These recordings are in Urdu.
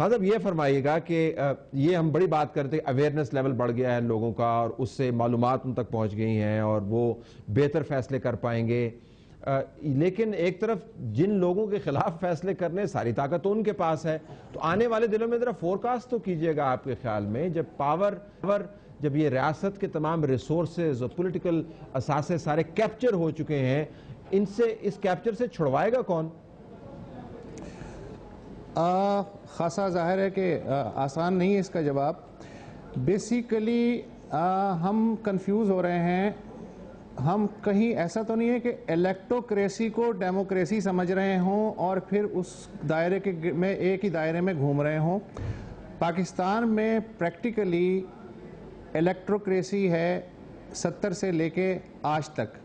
خان صاحب یہ فرمائیے گا کہ یہ ہم بڑی بات کرتے ہیں اویئرنس لیول بڑھ گیا ہے لوگوں کا اور اس سے معلومات ان تک پہنچ گئی ہیں اور وہ بہتر فیصلے کر پائیں گے، لیکن ایک طرف جن لوگوں کے خلاف فیصلے کرنے ساری طاقت ان کے پاس ہے، تو آنے والے دنوں میں ذرا فورکاسٹ تو کیجئے گا آپ کے خیال میں، جب یہ ریاست کے تمام ریسورسز اور پولیٹیکل اثاثے سارے کیپچر ہو چکے ہیں، اس کیپچر سے چھڑوائے گا کون؟ خاصا ظاہر ہے کہ آسان نہیں ہے اس کا جواب. بیسیکلی ہم کنفیوز ہو رہے ہیں. ہم کہیں ایسا تو نہیں ہے کہ الیکٹوکریسی کو ڈیموکریسی سمجھ رہے ہوں اور پھر اس دائرے میں ایک ہی دائرے میں گھوم رہے ہوں. پاکستان میں پریکٹیکلی الیکٹروکریسی ہے 70 سے لے کے آج تک.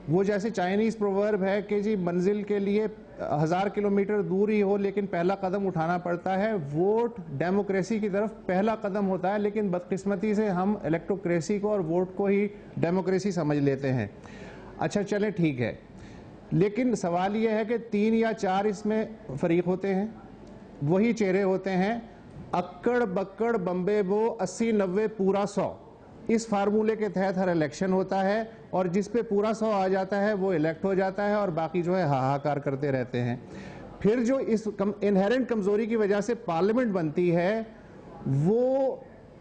وہ جیسے چائنیز پروورب ہے کہ جی منزل کے لیے 1000 کلومیٹر دور ہی ہو لیکن پہلا قدم اٹھانا پڑتا ہے. ووٹ ڈیموکریسی کی طرف پہلا قدم ہوتا ہے، لیکن بدقسمتی سے ہم الیکٹروکریسی کو اور ووٹ کو ہی ڈیموکریسی سمجھ لیتے ہیں. اچھا چلیں ٹھیک ہے، لیکن سوال یہ ہے کہ 3 یا 4 اس میں فریق ہوتے ہیں، وہی چہرے ہوتے ہیں. اکڑ بکڑ بمبے بو 80 90 پورا 100 اس فارمولے کے تحت ہر الیکشن ہوتا ہے، اور جس پہ پورا 100 آ جاتا ہے وہ الیکٹ ہو جاتا ہے اور باقی جو ہے ہاہاکار کرتے رہتے ہیں. پھر جو اس انہیرنٹ کمزوری کی وجہ سے پارلیمنٹ بنتی ہے وہ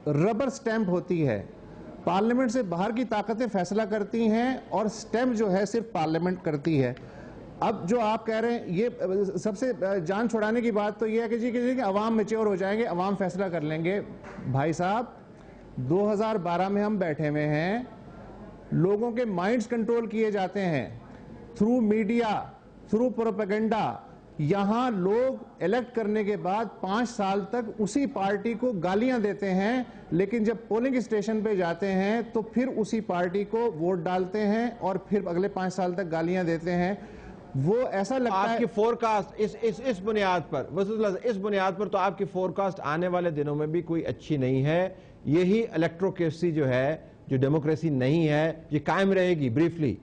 ربر سٹیمپ ہوتی ہے. پارلیمنٹ سے باہر کی طاقتیں فیصلہ کرتی ہیں اور سٹیمپ جو ہے صرف پارلیمنٹ کرتی ہے. اب جو آپ کہہ رہے ہیں یہ سب سے جان چھڑانے کی بات تو یہ ہے کہ جی کہ عوام میچور ہو جائیں گے، عوام فیصلہ کر لیں گے. بھائی صاحب 2012 میں ہم بیٹھے ہوئے ہیں، لوگوں کے مائنڈز کنٹرول کیے جاتے ہیں تھرو میڈیا، تھرو پروپیگنڈا. یہاں لوگ الیکٹ کرنے کے بعد 5 سال تک اسی پارٹی کو گالیاں دیتے ہیں، لیکن جب پولنگ اسٹیشن پہ جاتے ہیں تو پھر اسی پارٹی کو ووٹ ڈالتے ہیں اور پھر اگلے 5 سال تک گالیاں دیتے ہیں. وہ ایسا لگتا ہے آپ کی فورکاسٹ اس بنیاد پر تو آپ کی فورکاسٹ آنے والے دنوں میں بھی کوئی اچھی نہیں ہے. یہی الیکٹروکریسی جو ہے، جو ڈیموکریسی نہیں ہے، یہ قائم رہے گی. بریفلی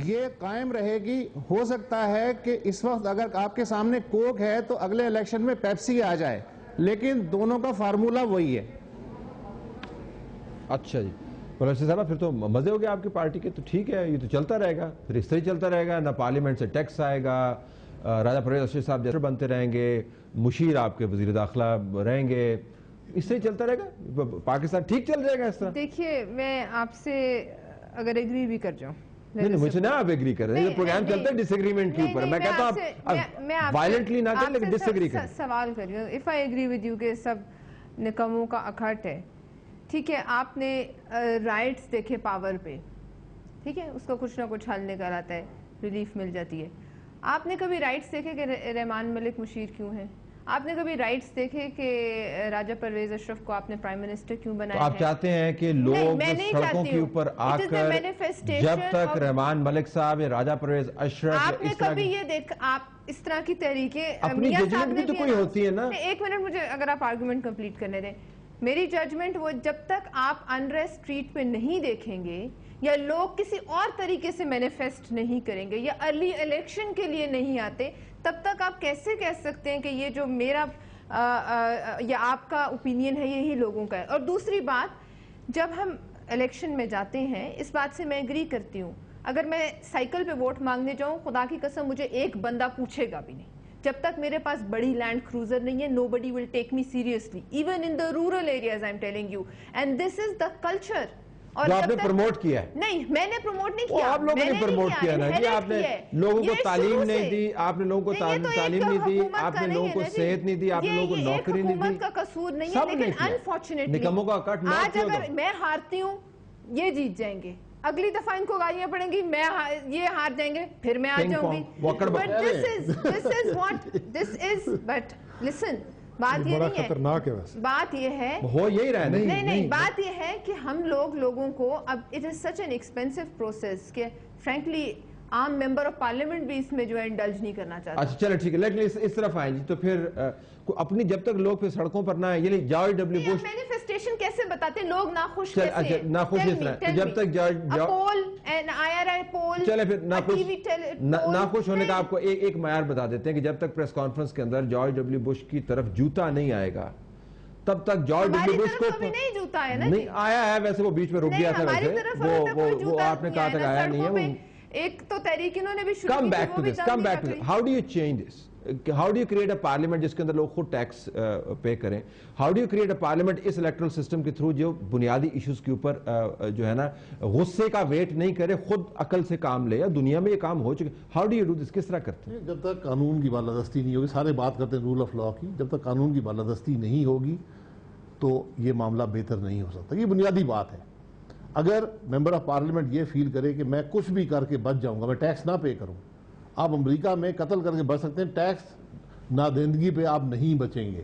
یہ قائم رہے گی. ہو سکتا ہے کہ اس وقت اگر آپ کے سامنے کوک ہے تو اگلے الیکشن میں پیپسی آ جائے، لیکن دونوں کا فارمولہ وہی ہے. اچھا جی پروفیسر صاحب، پھر تو مزے ہو گئے آپ کی پارٹی کے. تو ٹھیک ہے، یہ تو چلتا رہے گا، پھر اس طرح چلتا رہے گا. نہ پارلیمنٹ سے ٹیکس آئے گا، راجہ پرویز اشرف صاحب جیسے بنتے رہیں گے، مشیر آپ کے وزیر داخلہ رہیں گے، اس سے چلتا رہے گا. پاکستان ٹھیک چل جائے گا اس طرح. دیکھیے میں آپ سے اگر ایگری بھی کر جاؤں، نہیں مجھ سے نہ آپ ایگری کر رہے ہیں، پروگرام چلتا ہے ڈس ایگریمنٹ کے اوپر. میں کہتا ہوں آپ وائلنٹلی نہ کریں لیکن ڈس ایگری کریں. سوال کر رہی ہوں، if I agree with you کہ سب نکموں کا اکھٹ ہے، ٹھیک ہے. آپ نے رائٹس دیکھے پاور پہ، ٹھیک ہے، اس کا کچھ نہ کچھ حل نکل آتا ہے، ریلیف مل جاتی ہے. آپ نے کبھی رائٹس دیکھے کہ رحمان ملک مشیر کیوں ہیں؟ آپ نے کبھی رائٹس دیکھے کہ راجہ پرویز اشرف کو آپ نے پرائم منسٹر کیوں بنایا ہے؟ آپ چاہتے ہیں کہ لوگ سڑکوں کے اوپر آ کر جب تک رحمان ملک صاحب یا راجہ پرویز اشرف آپ نے کبھی یہ دیکھ، آپ اس طرح کی تحریکیں اپنی ججمنٹ بھی تو کوئی ہوتی ہے نا. ایک منٹ مجھے اگر آپ آرگومنٹ کمپلیٹ کرنے دیں. میری ججمنٹ وہ جب تک آپ انریسٹ اسٹریٹ پہ نہیں دیکھیں گے یا لوگ کسی اور طریقے سے مینیفیسٹ نہیں کریں گے یا ارلی الیکشن کے لیے نہیں آتے، تب تک آپ کیسے کہہ سکتے ہیں کہ یہ جو میرا یا آپ کا اوپینین ہے یہی لوگوں کا ہے. اور دوسری بات، جب ہم الیکشن میں جاتے ہیں، اس بات سے میں ایگری کرتی ہوں، اگر میں سائیکل پہ ووٹ مانگنے جاؤں، خدا کی قسم مجھے ایک بندہ پوچھے گا بھی نہیں. جب تک میرے پاس بڑی لینڈ کروزر نہیں ہے، nobody will take me seriously, even in the rural areas I'm telling you, and this is the culture. جو آپ نے پروموٹ کیا ہے. نہیں میں نے پروموٹ نہیں کیا. آپ لوگوں نے پروموٹ کیا نا جی. آپ نے لوگوں کو تعلیم نہیں دی، آپ نے لوگوں کو تعلیم نہیں دی، آپ نے لوگوں کو صحت نہیں دی، آپ نے لوگوں کو نوکری نہیں دی. حکومت کا قصور نہیں ہے، لیکن انفارچونیٹلی نکموں کا کٹ نہ آج اگر میں ہارتی ہوں یہ جیت جائیں گے، اگلی دفعہ ان کو گالیاں پڑیں گی، میں یہ ہار جائیں گے، پھر میں آ جاؤں گی. But listen, بات یہ نہیں ہے، بات یہ ہے ہو یہی رہا ہے. نہیں بات یہ ہے کہ ہم لوگوں کو اب it is such an expensive process کہ frankly عام ممبر آف پارلیمنٹ بھی اس میں جو ہے انڈلج نہیں کرنا چاہتا. اچھا چلے ٹھیک ہے، لیکن اس طرف آئیں جی تو پھر اپنی جب تک لوگ پھر سڑکوں پر نہ آئیں، یعنی جارج ڈبلیو بش مینیفیسٹیشن کیسے بتاتے ہیں لوگ ناخوش کیسے اچھا ناخوش اس طرح جب تک پول IRI پول چلے پھر ناخوش ہونے کا آپ کو ایک معیار بتا دیتے ہیں کہ جب تک پریس کانفرنس کے اندر جارج ڈبلیو بش کی طرف جوتا نہیں آئے گا تب تک جارج ڈبلیو بش کو نہیں آیا ہے. ویسے وہ بیچ میں رک گیا تھا، ویسے وہ آپ نے کہا تک آیا نہیں ہے. ایک تو تحریک انہوں نے بھی شروع come back to this how do you change this, how do you create a parliament جس کے اندر لوگ خود ٹیکس پے کریں، how do you create a parliament اس الیکٹرل سسٹم کے تھرو جو بنیادی ایشوز کے اوپر جو ہے نا غصے کا ویٹ نہیں کرے، خود عقل سے کام لے. دنیا میں یہ کام ہو چکے، how do you do this, کس طرح کرتے ہیں؟ جب تک قانون کی بالادستی نہیں ہوگی، سارے بات کرتے ہیں رول آف لاء کی، جب تک قانون کی بالادستی نہیں ہوگی تو یہ معاملہ بہتر نہیں ہو سکتا. یہ بنیادی بات ہے. اگر ممبر آف پارلیمنٹ یہ فیل کرے کہ میں کچھ بھی کر کے بچ جاؤں گا، میں ٹیکس نہ پے کروں، آپ امریکہ میں قتل کر کے بچ سکتے ہیں، ٹیکس نادہندگی پہ آپ نہیں بچیں گے.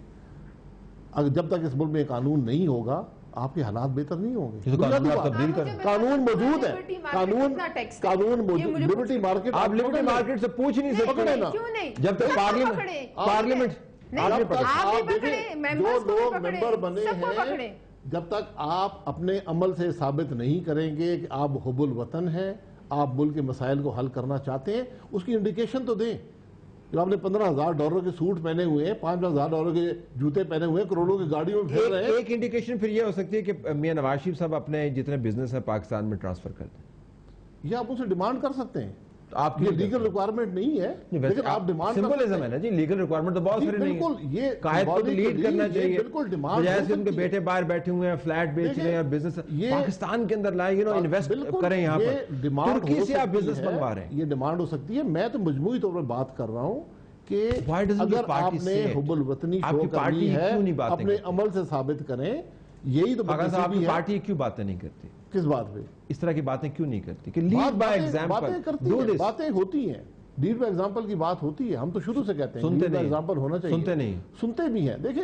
اگر جب تک اس ملک میں قانون نہیں ہوگا آپ کے حالات بہتر نہیں ہوں گے. قانون موجود ہے، قانون موجود. لبرٹی مارکیٹ آپ لبرٹی مارکیٹ سے پوچھ نہیں سکتے جب تک پارلیمنٹ آپ دیکھیں جو لوگ ممبر بنے ہیں، جب تک آپ اپنے عمل سے ثابت نہیں کریں گے کہ آپ حب الوطن ہیں، آپ ملک کے مسائل کو حل کرنا چاہتے ہیں، اس کی انڈیکیشن تو دیں. جب آپ نے $15,000 کے سوٹ پہنے ہوئے ہیں، $5,000 کے جوتے پہنے ہوئے ہیں، کروڑوں کی گاڑیوں میں پھر رہے ہیں. ایک انڈیکیشن پھر یہ ہو سکتی ہے کہ میاں نواز شریف صاحب اپنے جتنے بزنس ہیں پاکستان میں ٹرانسفر کر دیں، یہ آپ ان سے ڈیمانڈ کر سکتے ہیں. آپ یہ لیگل ریکوائرمنٹ نہیں ہے، لیکن آپ ڈیمانڈ کر سکتے ہیں. ہے نا جی، لیگل ریکوائرمنٹ تو بہت ساری نہیں بالکل. یہ قائد کو لیڈ کرنا چاہیے، بالکل ڈیمانڈ جیسے ان کے بیٹے باہر بیٹھے ہوئے ہیں، فلیٹ بیچ رہے ہیں، بزنس پاکستان کے اندر لائیں، انویسٹ کریں یہاں پر. ترکی سے آپ بزنس بنوا رہے ہیں، یہ ڈیمانڈ ہو سکتی ہے. میں تو مجموعی طور پر بات کر رہا ہوں کہ اگر آپ نے حب الوطنی شو کرنی ہے اپنے عمل سے ثابت کریں. یہی تو پارٹی کیوں باتیں نہیں کرتی؟ کس بات پہ اس طرح کی باتیں کیوں نہیں کرتی کہ لیڈ بائی ایگزامپل؟ باتیں ہوتی ہیں، لیڈ بائی ایگزامپل کی بات ہوتی ہے. ہم تو شروع سے کہتے ہیں لیڈ بائی ایگزامپل ہونا چاہیے. سنتے نہیں، سنتے بھی ہیں. دیکھیں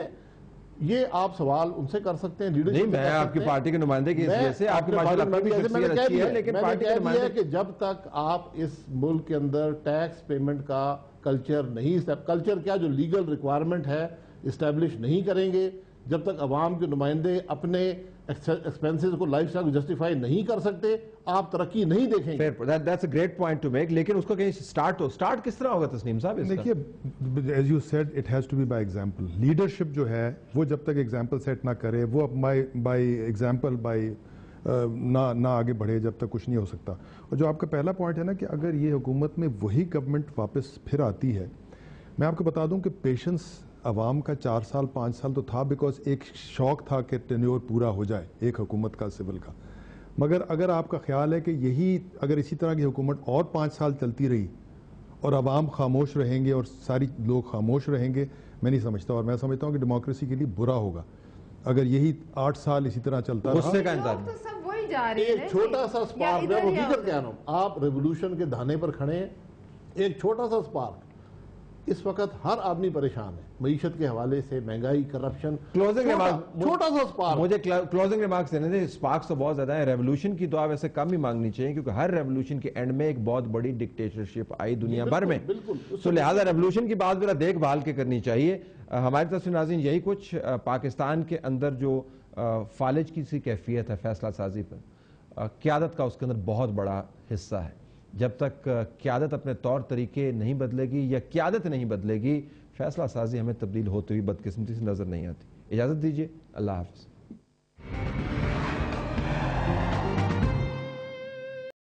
یہ آپ سوال ان سے کر سکتے ہیں، لیڈرشپ نہیں. میں آپ کی پارٹی کے نمائندے کی حیثیت سے آپ کی پارٹی ہے، لیکن پارٹی کے نمائندے کہ جب تک آپ اس ملک کے اندر ٹیکس پیمنٹ کا کلچر نہیں، کلچر کیا جو لیگل ریکوائرمنٹ ہے اسٹیبلش نہیں کریں گے، جب تک عوام کے نمائندے اپنے ایکسپینسز کو لائف سٹائل کو جسٹیفائی نہیں کر سکتے، آپ ترقی نہیں دیکھیں گے. That's a great point to make. لیکن اس کو کہیں سٹارٹ کس طرح ہوگا تسنیم صاحب؟ دیکھیے as you said it has to be by example. Leadership جو ہے وہ جب تک ایگزامپل سیٹ نہ کرے، وہ بائی ایگزامپل نہ آگے بڑھے، جب تک کچھ نہیں ہو سکتا. اور جو آپ کا پہلا پوائنٹ ہے نا کہ اگر یہ حکومت میں وہی گورنمنٹ واپس پھر آتی ہے، میں آپ کو بتا دوں کہ پیشنس عوام کا 4 سال 5 سال تو تھا، بیکاز ایک شوق تھا کہ ٹینیور پورا ہو جائے ایک حکومت کا، سول کا. مگر اگر آپ کا خیال ہے کہ اگر اسی طرح کی حکومت اور 5 سال چلتی رہی اور عوام خاموش رہیں گے اور ساری لوگ خاموش رہیں گے، میں نہیں سمجھتا. اور میں سمجھتا ہوں کہ ڈیموکریسی کے لیے برا ہوگا اگر یہی 8 سال اسی طرح چلتا رہا. غصے کا انتظار. ایک چھوٹا سا سپارک، میں حقیقت کہہ رہا ہوں، آپ ریولوشن کے دھانے پر کھڑے ہیں. ایک چھوٹا سا سپارک. اس وقت ہر آدمی پریشان ہے معیشت کے حوالے سے، مہنگائی، کرپشن. چھوٹا سا سپارک. مجھے کلوزنگ ریمارکس دینے دیں. سپارکس تو بہت زیادہ ہیں. ریولوشن کی تو آپ ایسے کم ہی مانگنی چاہیے، کیونکہ ہر ریولوشن کے اینڈ میں ایک بہت بڑی ڈکٹیٹرشپ آئی دنیا بھر میں. تو لہٰذا ریولوشن کی بات ذرا دیکھ بھال کے کرنی چاہیے. ہماری طرف سے ناظرین یہی کچھ پاکستان کے اندر جو فالج کی سی کیفیت ہے فیصلہ سازی پر، قیادت کا اس کے اندر بہت بڑا حصہ ہے. جب تک قیادت اپنے طور طریقے نہیں بدلے گی یا قیادت نہیں بدلے گی، فیصلہ سازی ہمیں تبدیل ہوتی ہوئی بدقسمتی سے نظر نہیں آتی. اجازت دیجیے، اللہ حافظ.